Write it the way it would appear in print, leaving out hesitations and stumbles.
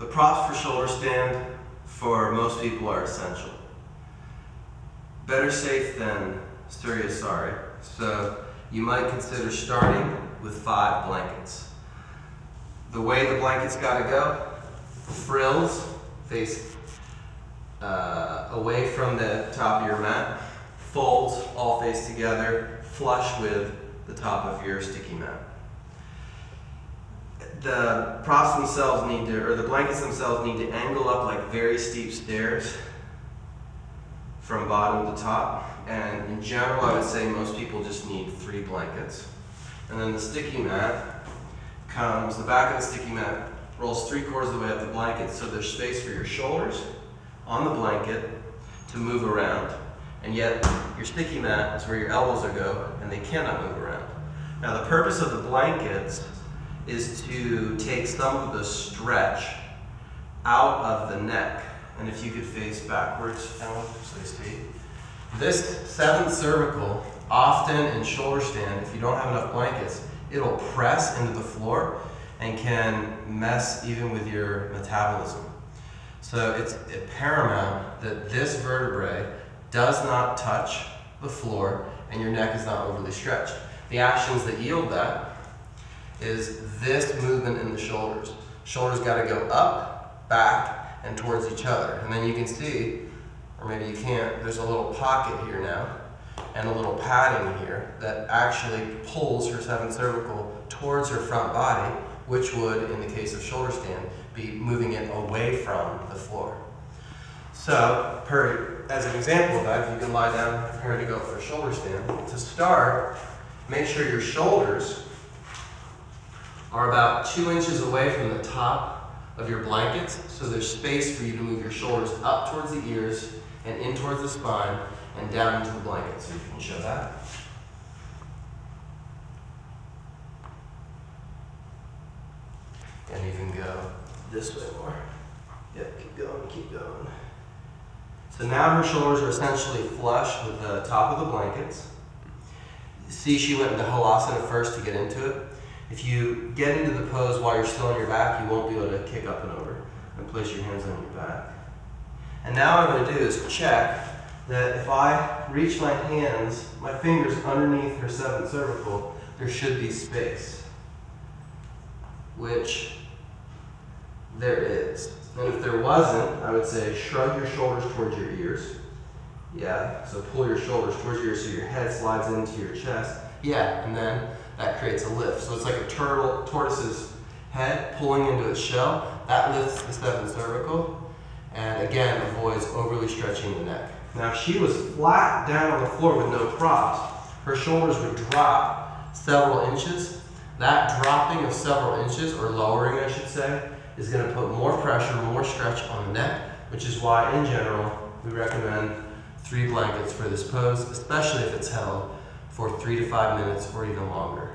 The props for shoulder stand for most people are essential. Better safe than sorry. So you might consider starting with 5 blankets. The way the blankets gotta go, frills face away from the top of your mat, folds all face together, flush with the top of your sticky mat. The props themselves the blankets themselves need to angle up like very steep stairs from bottom to top. And in general, I would say most people just need 3 blankets. And then the sticky mat the back of the sticky mat rolls 3/4 of the way up the blanket, so there's space for your shoulders on the blanket to move around. And yet, your sticky mat is where your elbows will go, and they cannot move around. Now, the purpose of the blankets is to take some of the stretch out of the neck. And if you could face backwards, this 7th cervical, often in shoulder stand, if you don't have enough blankets, it'll press into the floor and can mess even with your metabolism. So it's paramount that this vertebrae does not touch the floor and your neck is not overly stretched. The actions that yield that is this movement in the shoulders. Shoulders got to go up, back, and towards each other. And then you can see, or maybe you can't, there's a little pocket here now and a little padding here that actually pulls her 7th cervical towards her front body, which would, in the case of shoulder stand, be moving it away from the floor. So, as an example of that, if you can lie down, prepare to go for a shoulder stand. To start, make sure your shoulders are about 2 inches away from the top of your blankets, so there's space for you to move your shoulders up towards the ears and in towards the spine and down into the blanket. So you can show that. And you can go this way more. Yep, keep going, keep going. So now her shoulders are essentially flush with the top of the blankets. See, she went into halasana first to get into it. If you get into the pose while you're still on your back, you won't be able to kick up and over and place your hands on your back. And now what I'm going to do is check that if I reach my hands, my fingers underneath her 7th cervical, there should be space, which there is. And if there wasn't, I would say shrug your shoulders towards your ears. Yeah, so pull your shoulders towards your ears so your head slides into your chest. Yeah, and then that creates a lift. So it's like a tortoise's head pulling into its shell. That lifts the 7th cervical and again avoids overly stretching the neck. Now if she was flat down on the floor with no props, her shoulders would drop several inches. That dropping of several inches, or lowering I should say, is going to put more pressure, more stretch on the neck, which is why in general we recommend 3 blankets for this pose, especially if it's held for 3 to 5 minutes or even longer.